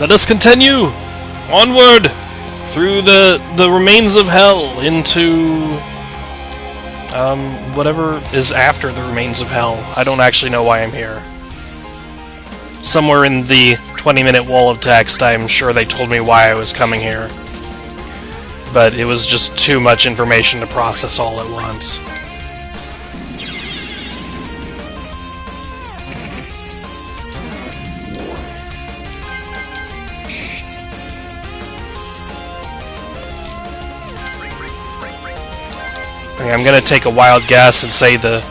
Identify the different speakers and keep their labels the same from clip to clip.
Speaker 1: Let us continue onward through the remains of hell into whatever is after the remains of hell. I don't actually know why I'm here. Somewhere in the 20-minute wall of text, I'm sure they told me why I was coming here. But it was just too much information to process all at once. I'm gonna take a wild guess and say the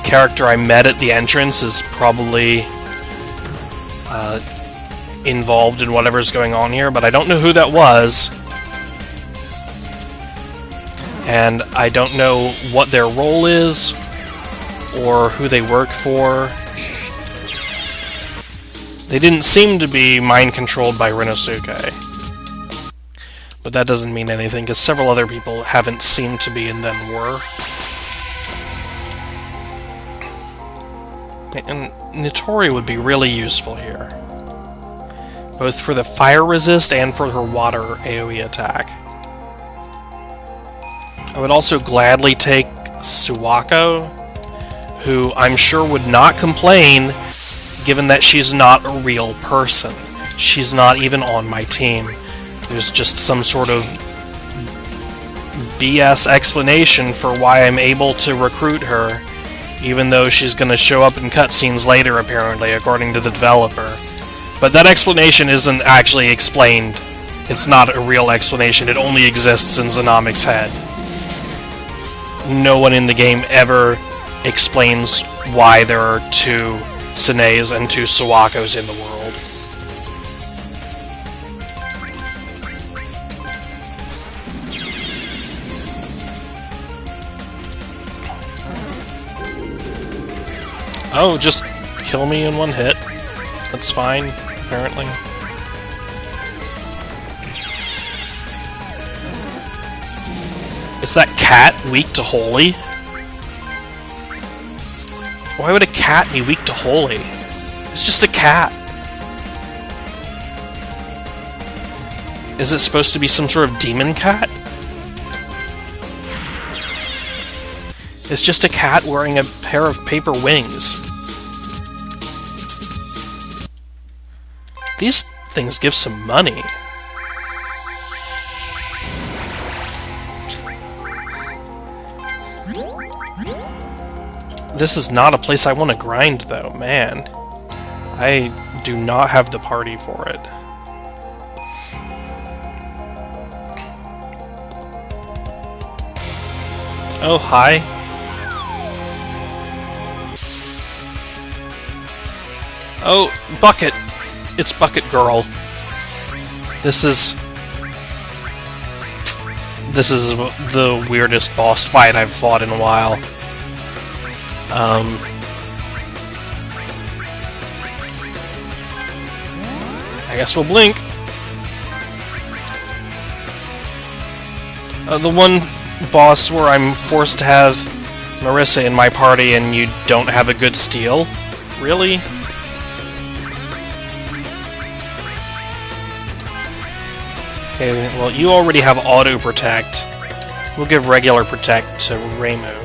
Speaker 1: character I met at the entrance is probably involved in whatever's going on here, but I don't know who that was. And I don't know what their role is, or who they work for. They didn't seem to be mind-controlled by Rinosuke. But that doesn't mean anything, because several other people haven't seemed to be and then were. And Nitori would be really useful here. Both for the fire resist and for her water AoE attack. I would also gladly take Suwako, who I'm sure would not complain, given that she's not a real person. She's not even on my team. There's just some sort of BS explanation for why I'm able to recruit her, even though she's going to show up in cutscenes later, apparently, according to the developer. But that explanation isn't actually explained. It's not a real explanation. It only exists in Xenomic's head. No one in the game ever explains why there are two Sines and two Suwakos in the world. Oh, just kill me in one hit. That's fine, apparently. Is that cat weak to holy? Why would a cat be weak to holy? It's just a cat. Is it supposed to be some sort of demon cat? It's just a cat wearing a pair of paper wings. These things give some money. This is not a place I want to grind, though, man. I do not have the party for it. Oh, hi. Oh, Bucket! It's Bucket Girl. This is the weirdest boss fight I've fought in a while. I guess we'll blink. The one boss where I'm forced to have Marissa in my party and you don't have a good steal? Really? Okay, well, you already have auto protect. We'll give regular protect to Reimu.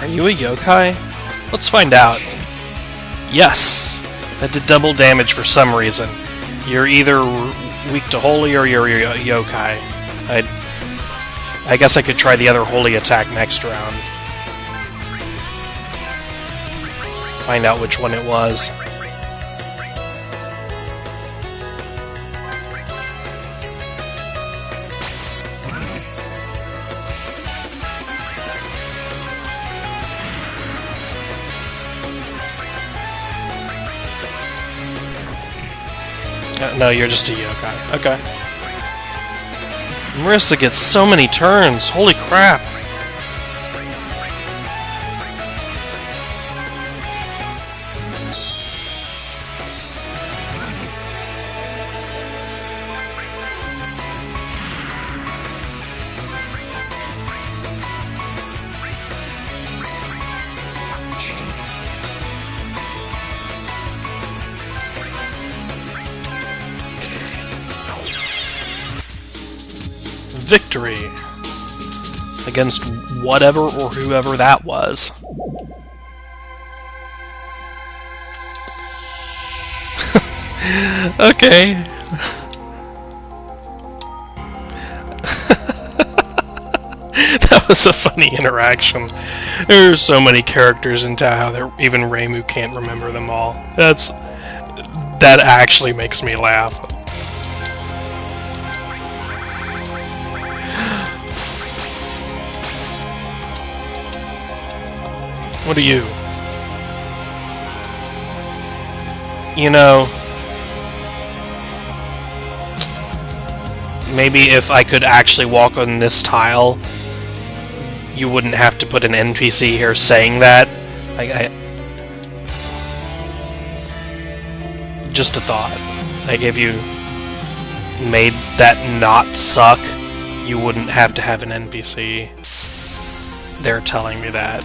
Speaker 1: Are you a yokai? Let's find out. Yes! That did double damage for some reason. You're either weak to holy or you're a yokai. I guess I could try the other holy attack next round. Find out which one it was. No, you're just a yokai. Okay. Marissa gets so many turns. Holy crap. victory against whatever or whoever that was. Okay. That was a funny interaction. There are so many characters in Touhou that even Reimu can't remember them all. That actually makes me laugh. What are you? You know, maybe if I could actually walk on this tile, you wouldn't have to put an NPC here saying that. Just a thought. Like, if you made that not suck, you wouldn't have to have an NPC there telling me that.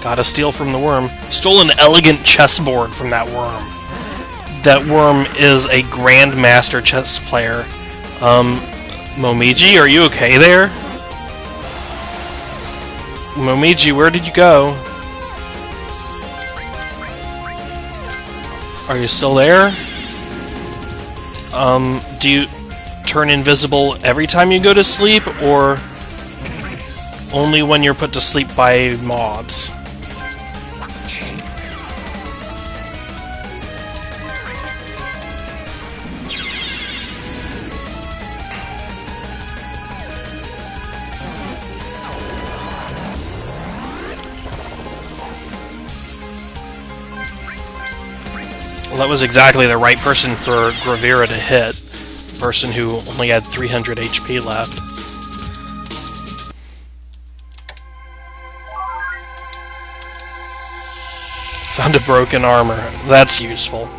Speaker 1: Gotta steal from the worm. Stole an elegant chessboard from that worm. That worm is a grandmaster chess player. Momiji, are you okay there? Momiji, where did you go? Are you still there? Do you turn invisible every time you go to sleep, or only when you're put to sleep by moths? Well, that was exactly the right person for Gravira to hit. The person who only had 300 HP left. Found a broken armor. That's useful.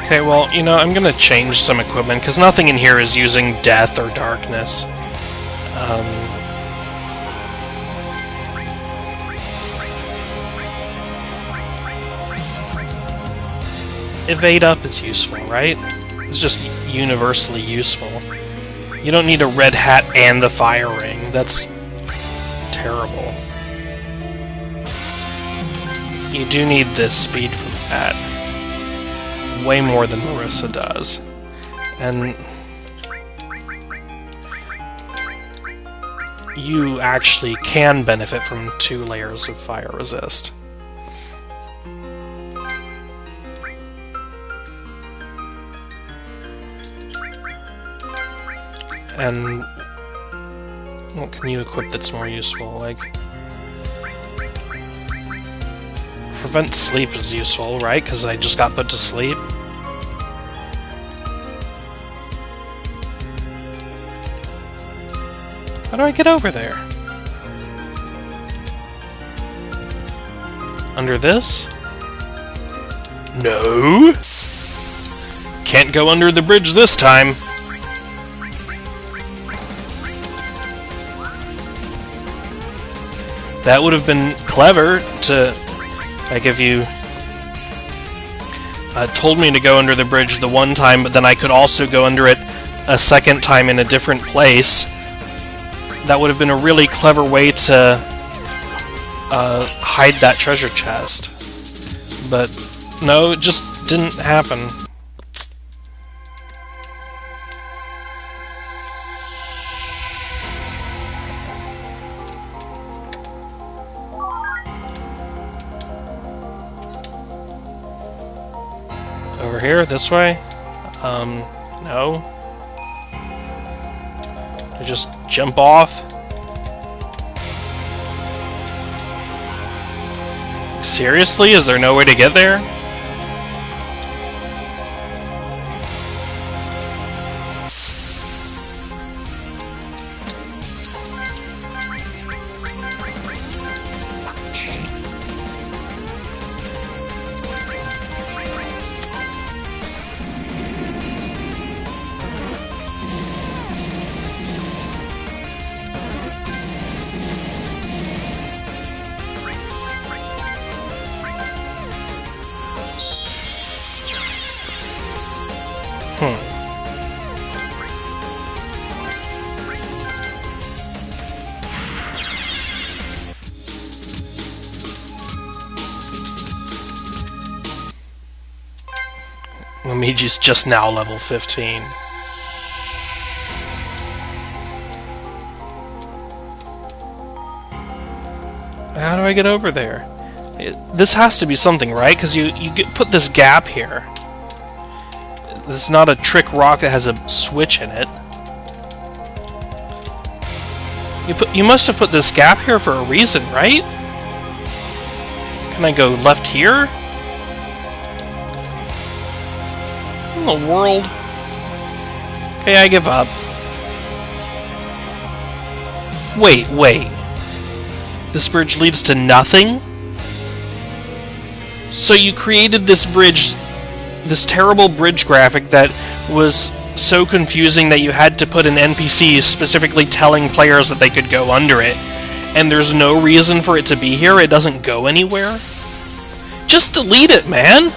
Speaker 1: Okay, well, you know, I'm gonna change some equipment, because nothing in here is using death or darkness. Evade up is useful, right? It's just universally useful. You don't need a red hat and the fire ring. That's terrible. You do need the speed from that. Way more than Marissa does. And you actually can benefit from 2 layers of fire resist. And what can you equip that's more useful? Like, prevent sleep is useful, right? Because I just got put to sleep. How do I get over there? Under this? No! Can't go under the bridge this time. That would have been clever to, like, if you told me to go under the bridge the one time, but then I could also go under it a second time in a different place. That would have been a really clever way to hide that treasure chest. But no, it just didn't happen. Over here, this way? No. I just jump off? Seriously? Is there no way to get there? Miji's just now level 15. How do I get over there? This has to be something, right? Because put this gap here. This is not a trick rock that has a switch in it. You must have put this gap here for a reason, right? Can I go left here? In the world? Okay, I give up. Wait. This bridge leads to nothing? So you created this bridge, this terrible bridge graphic that was so confusing that you had to put in NPCs specifically telling players that they could go under it, and there's no reason for it to be here, it doesn't go anywhere? Just delete it, man!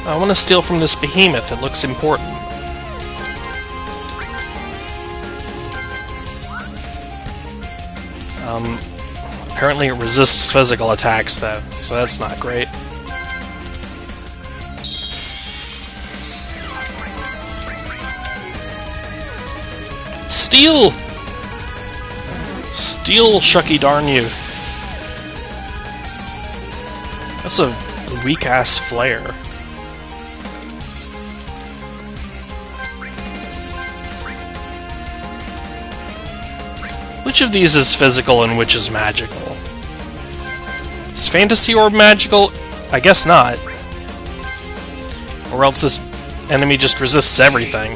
Speaker 1: I want to steal from this behemoth, it looks important. Apparently it resists physical attacks, though, so that's not great. Steal! Steal, shucky darn you. That's a weak-ass flare. Which of these is physical and which is magical? Is Fantasy Orb magical? I guess not. Or else this enemy just resists everything.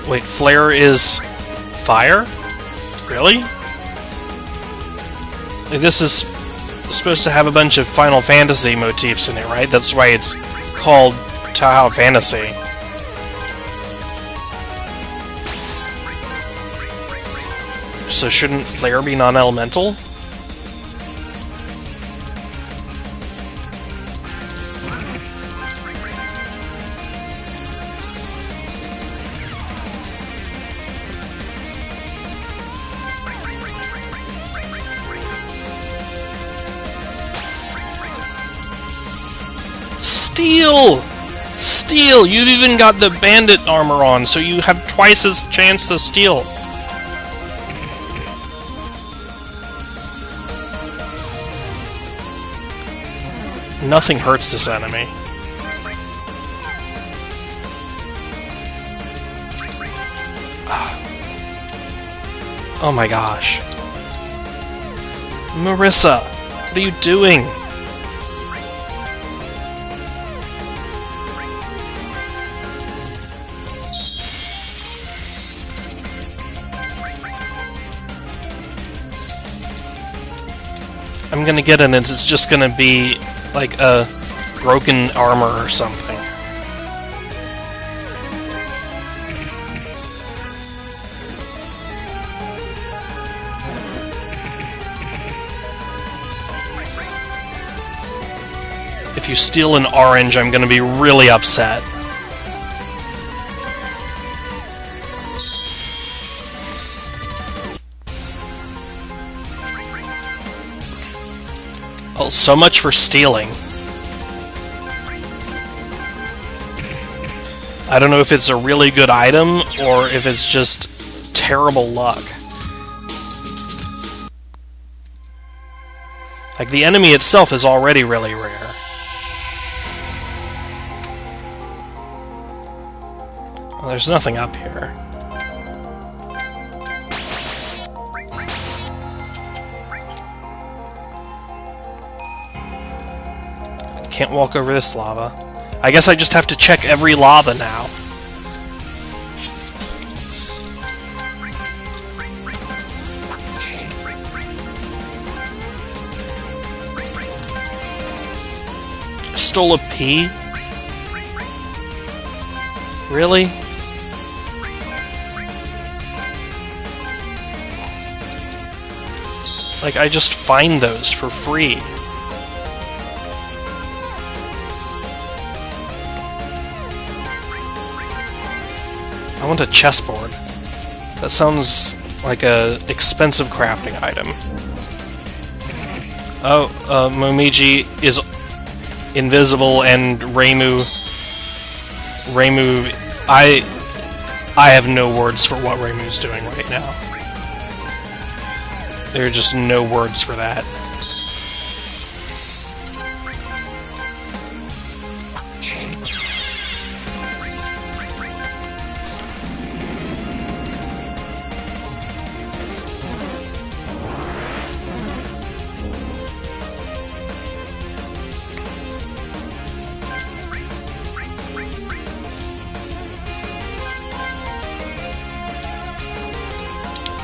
Speaker 1: Wait, flare is fire? Really? Like, this is supposed to have a bunch of Final Fantasy motifs in it, right? That's why it's called Touhou Fantasy. So shouldn't flare be non-elemental? Steal! Steal! You've even got the bandit armor on, so you have twice as chance to steal. Nothing hurts this enemy. Oh my gosh. Marissa, what are you doing? I'm gonna get it and it's just gonna be like a broken armor or something. If you steal an orange, I'm gonna be really upset. Oh, so much for stealing. I don't know if it's a really good item, or if it's just terrible luck. Like, the enemy itself is already really rare. Well, there's nothing up here. Can't walk over this lava. I guess I just have to check every lava now. stole a pea? Really? Like, I just find those for free. I want a chessboard. That sounds like a expensive crafting item. Oh, Momiji is invisible, and Reimu... I have no words for what Reimu's doing right now. There are just no words for that.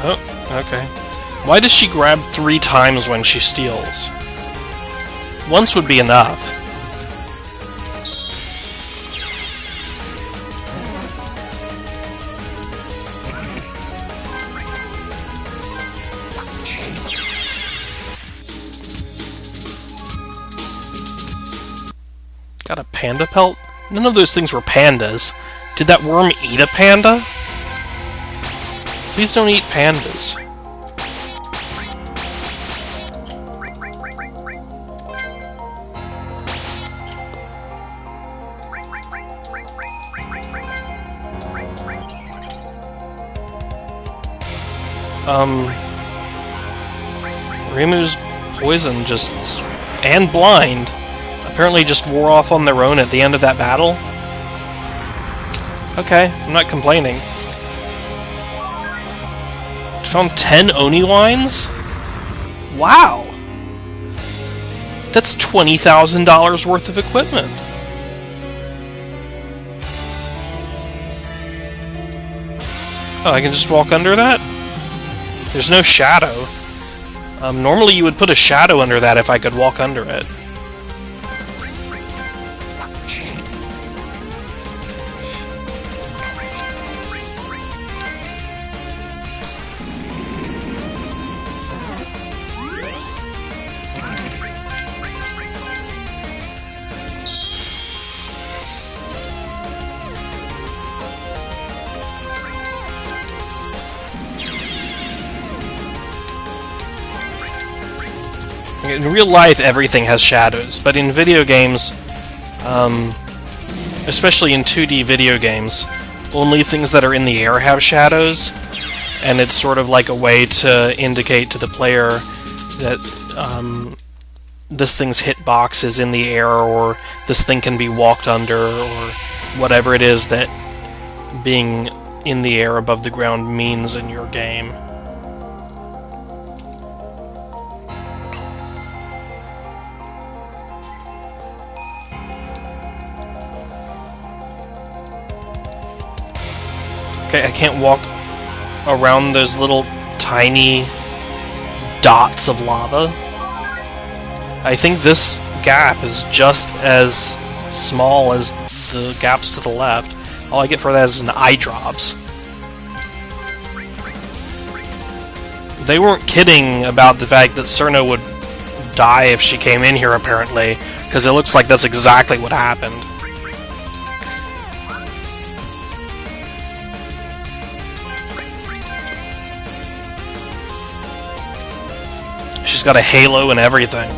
Speaker 1: Oh, okay. Why does she grab 3 times when she steals? Once would be enough. Got a panda pelt? None of those things were pandas. Did that worm eat a panda? Please don't eat pandas. Reimu's poison and blind apparently just wore off on their own at the end of that battle. Okay, I'm not complaining. Found 10 Oni lines? Wow! That's $20,000 worth of equipment. Oh, I can just walk under that? There's no shadow. Normally you would put a shadow under that if I could walk under it. In real life, everything has shadows, but in video games, especially in 2D video games, only things that are in the air have shadows, and it's sort of like a way to indicate to the player that this thing's hitbox is in the air, or this thing can be walked under, or whatever it is that being in the air above the ground means in your game. Okay, I can't walk around those little tiny dots of lava. I think this gap is just as small as the gaps to the left. All I get for that is an eye drops. They weren't kidding about the fact that Cerna would die if she came in here, apparently, because it looks like that's exactly what happened. She's got a halo and everything.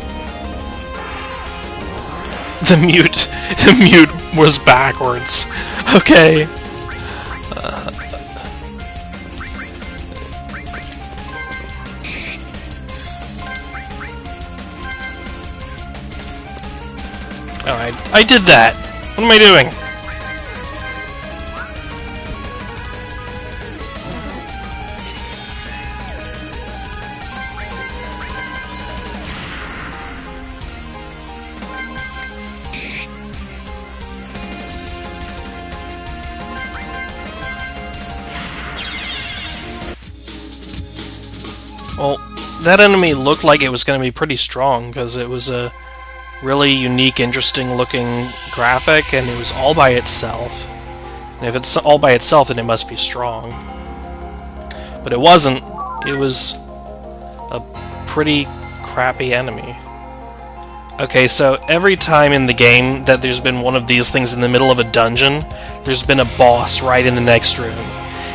Speaker 1: The mute was backwards. Okay. Alright, I did that. What am I doing? Well, that enemy looked like it was going to be pretty strong, because it was a really unique, interesting looking graphic, and it was all by itself. And if it's all by itself, then it must be strong. But it wasn't. It was a pretty crappy enemy. Okay, so every time in the game that there's been one of these things in the middle of a dungeon, there's been a boss right in the next room.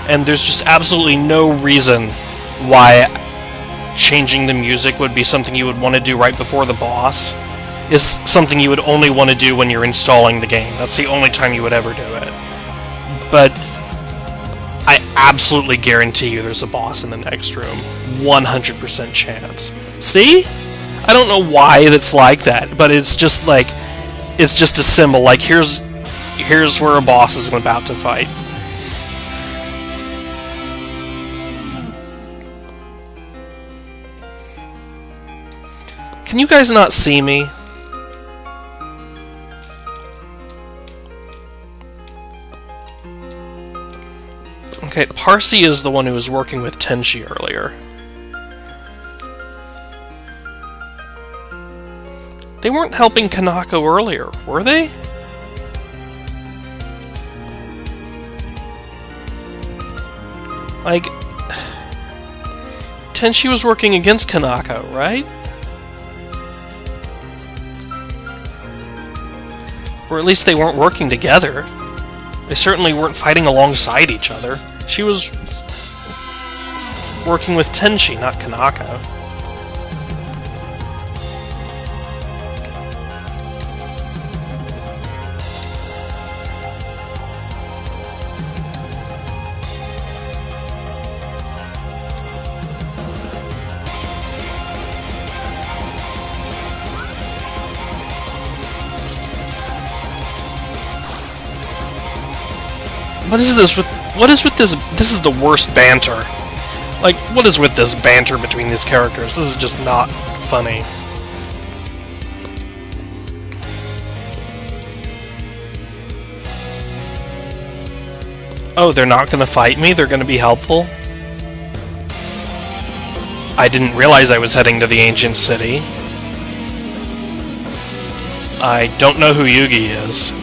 Speaker 1: And there's just absolutely no reason why changing the music would be something you would want to do right before the boss. Is something you would only want to do when you're installing the game. That's the only time you would ever do it. But I absolutely guarantee you there's a boss in the next room. 100% chance. See? I don't know why it's like that, but it's just like, it's just a symbol. Like, here's where a boss is about to fight. Can you guys not see me? Okay, Parsi is the one who was working with Tenchi earlier. They weren't helping Kanako earlier, were they? Like, Tenchi was working against Kanako, right? Or at least they weren't working together. They certainly weren't fighting alongside each other. She was working with Tenchi, not Kanako. What is this with this? This is the worst banter. Like, what is with this banter between these characters? This is just not funny. Oh, they're not gonna fight me? They're gonna be helpful? I didn't realize I was heading to the ancient city. I don't know who Yugi is.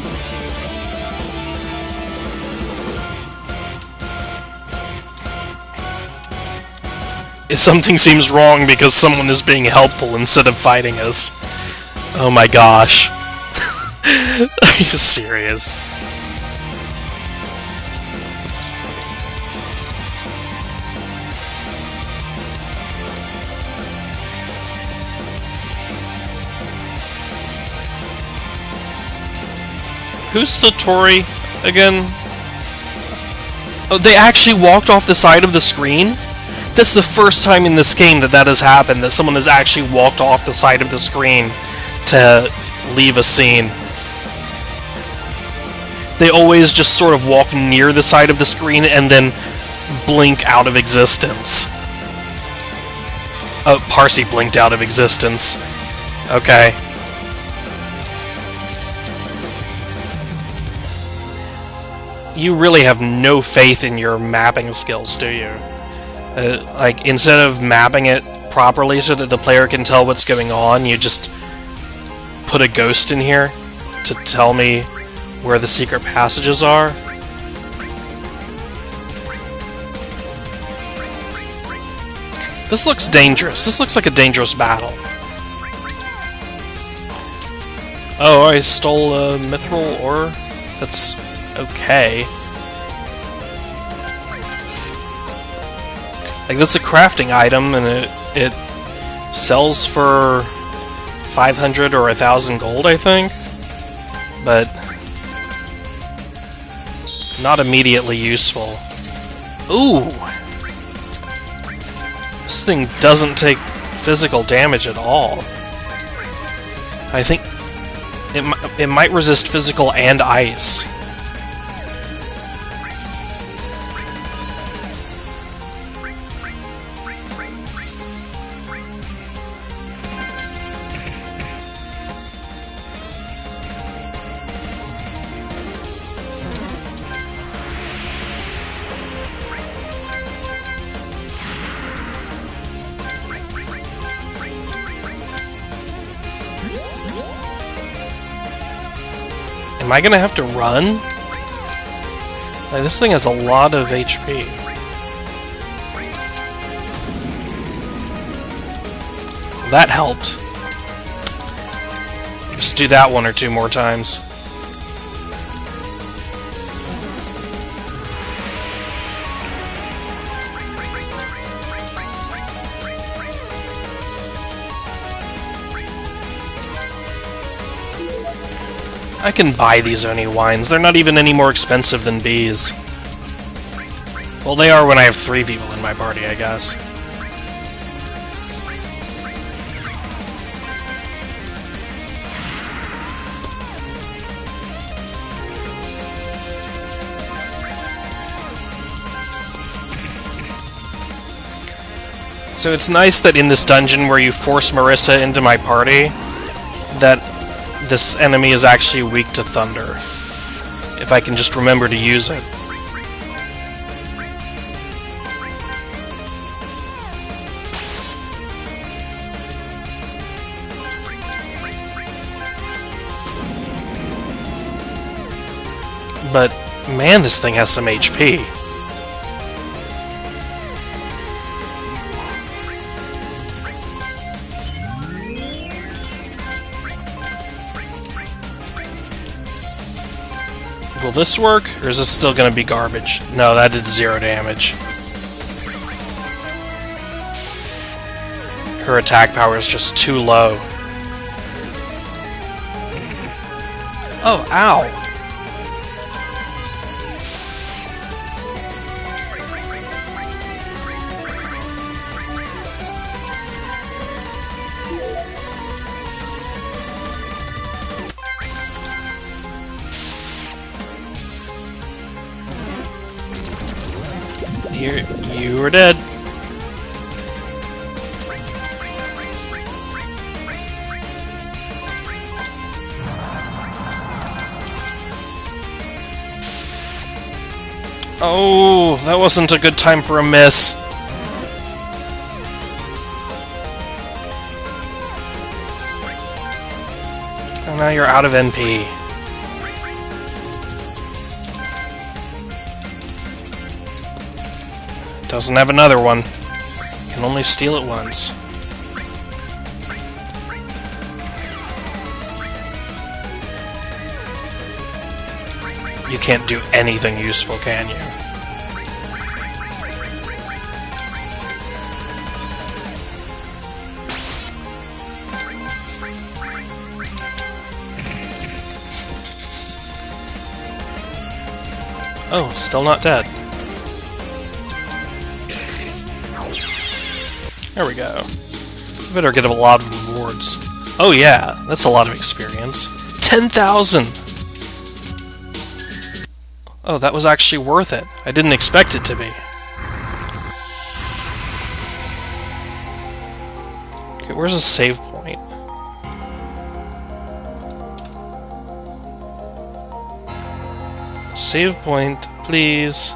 Speaker 1: Something seems wrong because someone is being helpful instead of fighting us. Oh my gosh. Are you serious? Who's Satori again? Oh, they actually walked off the side of the screen? That's the first time in this game that has happened, that someone has actually walked off the side of the screen to leave a scene. They always just sort of walk near the side of the screen and then blink out of existence. Oh, Parsi blinked out of existence. Okay. You really have no faith in your mapping skills, do you? Like, instead of mapping it properly so that the player can tell what's going on, you just put a ghost in here to tell me where the secret passages are? This looks dangerous. This looks like a dangerous battle. Oh, I stole a mithril ore? That's okay. Like, this is a crafting item, and it sells for 500 or 1,000 gold, I think? But not immediately useful. Ooh! This thing doesn't take physical damage at all. I think it might resist physical and ice. Am I gonna have to run? Like, this thing has a lot of HP. That helped. Just do that one or two more times. I can buy these Oni wines. They're not even any more expensive than bees. Well, they are when I have 3 people in my party, I guess. So it's nice that in this dungeon where you force Marissa into my party, that this enemy is actually weak to thunder. If I can just remember to use it. But, man, this thing has some HP. Will this work, or is this still going to be garbage? No, that did 0 damage. Her attack power is just too low. Oh, ow! You were dead. Oh, that wasn't a good time for a miss. And now you're out of NP. Doesn't have another one. Can only steal it once. You can't do anything useful, can you? Oh, still not dead. There we go. Better get a lot of rewards. Oh yeah, that's a lot of experience. 10,000! Oh, that was actually worth it. I didn't expect it to be. Okay, where's a save point? Save point, please.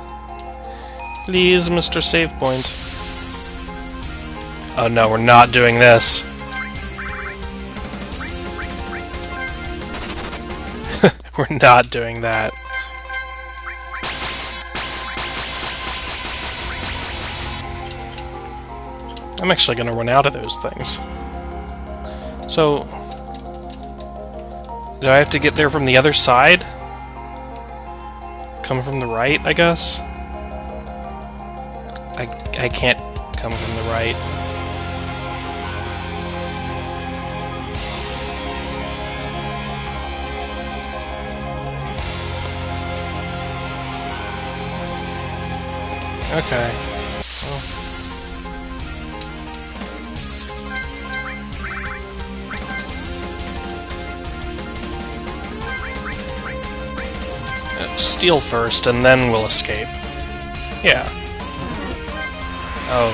Speaker 1: Please, Mr. Save Point. Oh no, we're not doing this. We're not doing that. I'm actually going to run out of those things. So, do I have to get there from the other side? Come from the right, I guess? I can't come from the right. Okay. Well. Steal first, and then we'll escape. Yeah. Oh,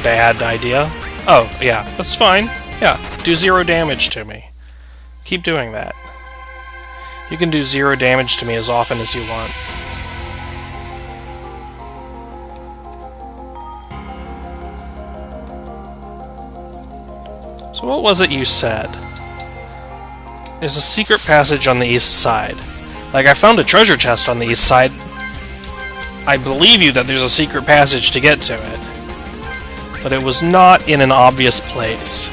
Speaker 1: bad idea. Oh, yeah, that's fine. Yeah, do 0 damage to me. Keep doing that. You can do 0 damage to me as often as you want. So what was it you said? There's a secret passage on the east side. Like, I found a treasure chest on the east side. I believe you that there's a secret passage to get to it. But it was not in an obvious place.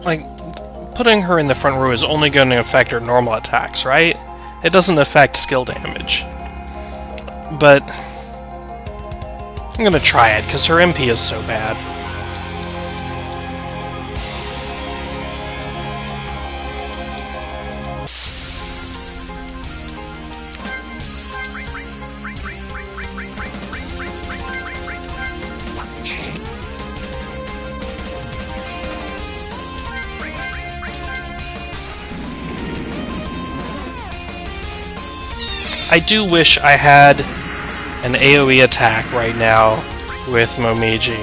Speaker 1: Like, putting her in the front row is only going to affect her normal attacks, right? It doesn't affect skill damage. But I'm gonna try it, because her MP is so bad. I do wish I had an AoE attack right now with Momiji.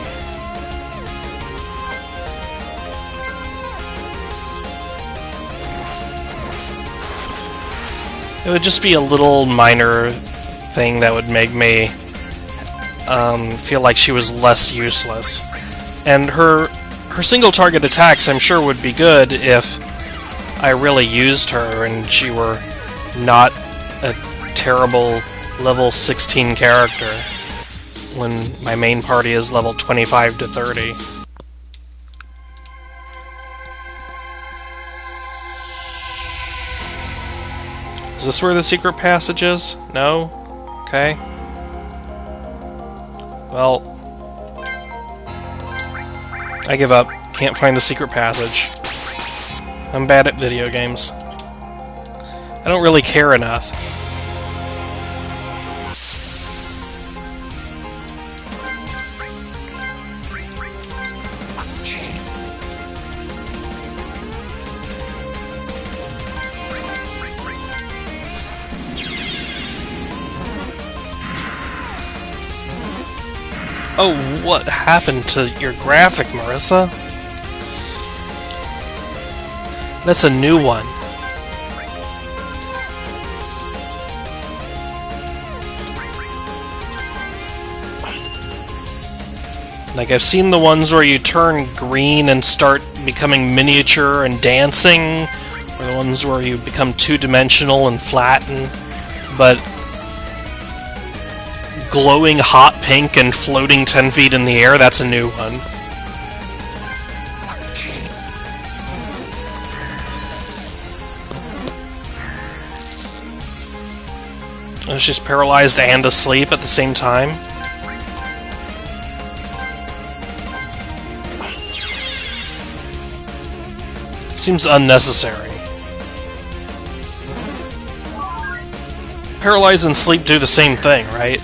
Speaker 1: It would just be a little minor thing that would make me feel like she was less useless. And her single target attacks, I'm sure, would be good if I really used her and she were not a terrible level 16 character when my main party is level 25 to 30. Is this where the secret passage is? No? Okay. Well, I give up. Can't find the secret passage. I'm bad at video games. I don't really care enough. Oh, what happened to your graphic, Marissa? That's a new one. Like, I've seen the ones where you turn green and start becoming miniature and dancing, or the ones where you become two-dimensional and flatten, but glowing hot pink and floating 10 feet in the air, that's a new one. She's paralyzed and asleep at the same time. Seems unnecessary. Paralyzed and sleep do the same thing, right?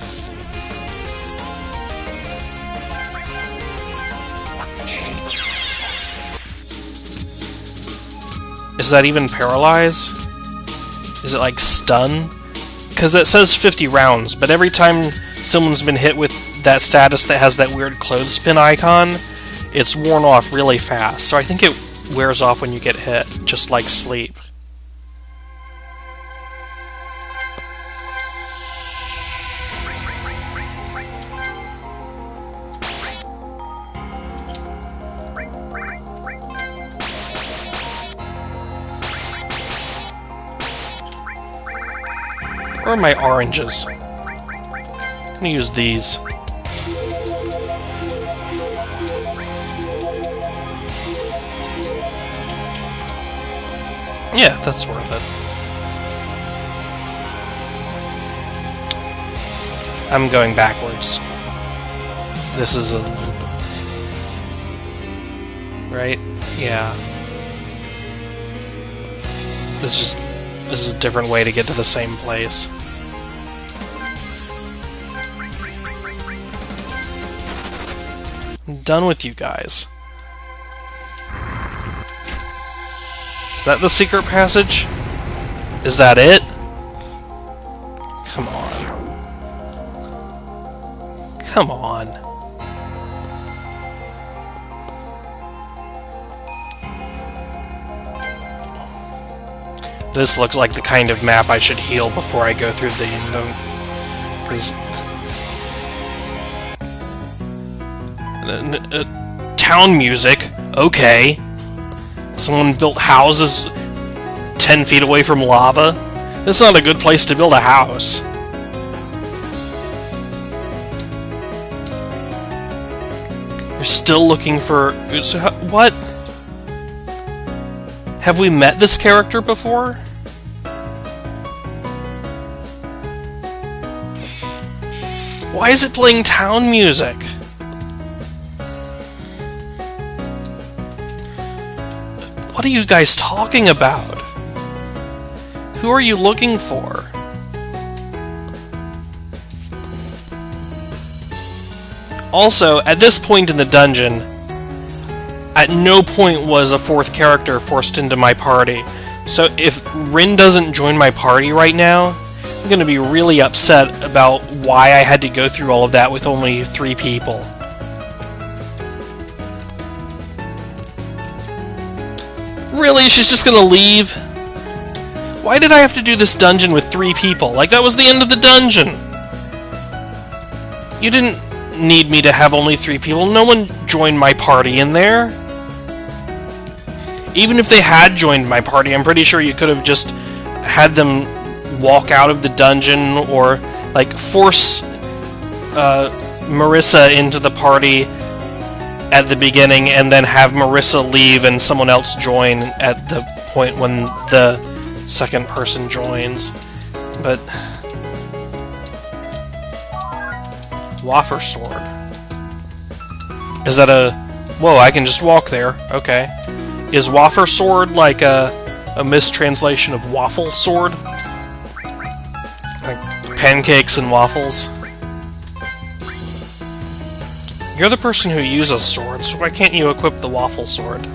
Speaker 1: Is that even paralyze? Is it like stun? Because it says 50 rounds, but every time someone's been hit with that status that has that weird clothespin icon, it's worn off really fast. So I think it wears off when you get hit, just like sleep. Where are my oranges? I'm gonna use these. Yeah, that's worth it. I'm going backwards. This is a loop. Right? Yeah. This is a different way to get to the same place. I'm done with you guys. Is that the secret passage? Is that it? Come on. Come on. This looks like the kind of map I should heal before I go through the, you know, because town music, okay. Someone built houses 10 feet away from lava. That's not a good place to build a house. You're still looking for... So, what? Have we met this character before? Why is it playing town music? What are you guys talking about? Who are you looking for? Also, at this point in the dungeon, at no point was a fourth character forced into my party. So if Rin doesn't join my party right now, I'm gonna be really upset about why I had to go through all of that with only 3 people. Really? She's just gonna leave? Why did I have to do this dungeon with 3 people? Like, that was the end of the dungeon! You didn't need me to have only 3 people. No one joined my party in there. Even if they had joined my party, I'm pretty sure you could have just had them walk out of the dungeon, or, like, force Marissa into the party at the beginning, and then have Marissa leave and someone else join at the point when the second person joins. But... Wafer Sword. Is that a... Whoa, I can just walk there. Okay. Is Wafer Sword like a mistranslation of Waffle Sword? Like pancakes and waffles? You're the person who uses swords, so why can't you equip the Waffle Sword?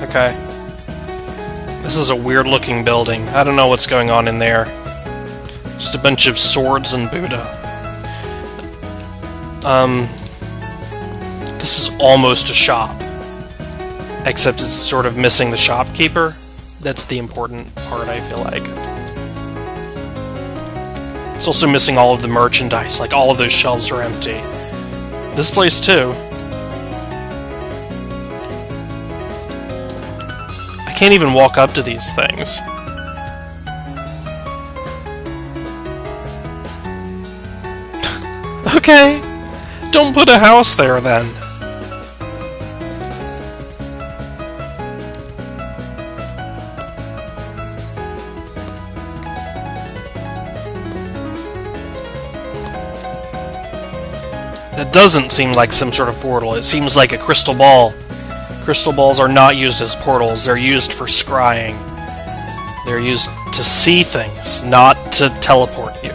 Speaker 1: Okay. This is a weird-looking building. I don't know what's going on in there. Just a bunch of swords and Buddha. This is almost a shop. Except it's sort of missing the shopkeeper. That's the important part, I feel like. It's also missing all of the merchandise, like all of those shelves are empty. This place, too. I can't even walk up to these things. Okay, don't put a house there then. That doesn't seem like some sort of portal. It seems like a crystal ball. Crystal balls are not used as portals, they're used for scrying. They're used to see things, not to teleport you.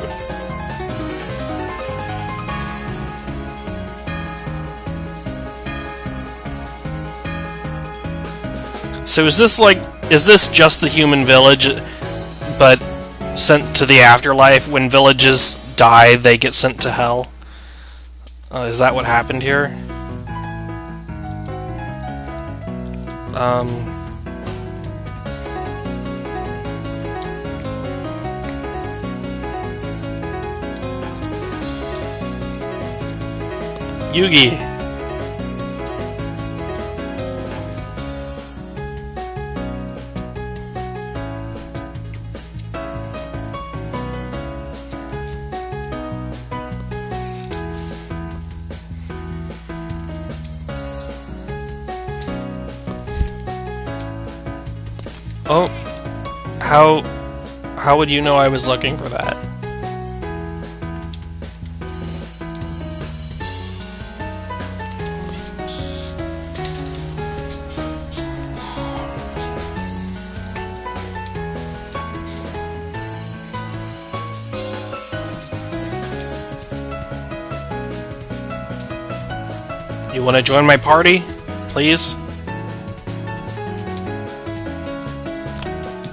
Speaker 1: So is this just the human village, but sent to the afterlife? When villages die, they get sent to hell? Is that what happened here? Yugi. Oh, how would you know I was looking for that? You want to join my party? Please?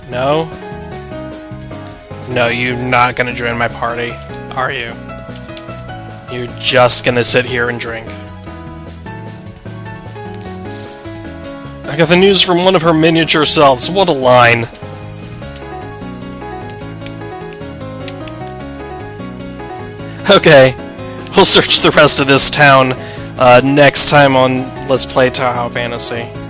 Speaker 1: No? No, you're not gonna join my party, are you? You're just gonna sit here and drink. I got the news from one of her miniature selves. What a line. Okay, we'll search the rest of this town next time on Let's Play Touhou Fantasy.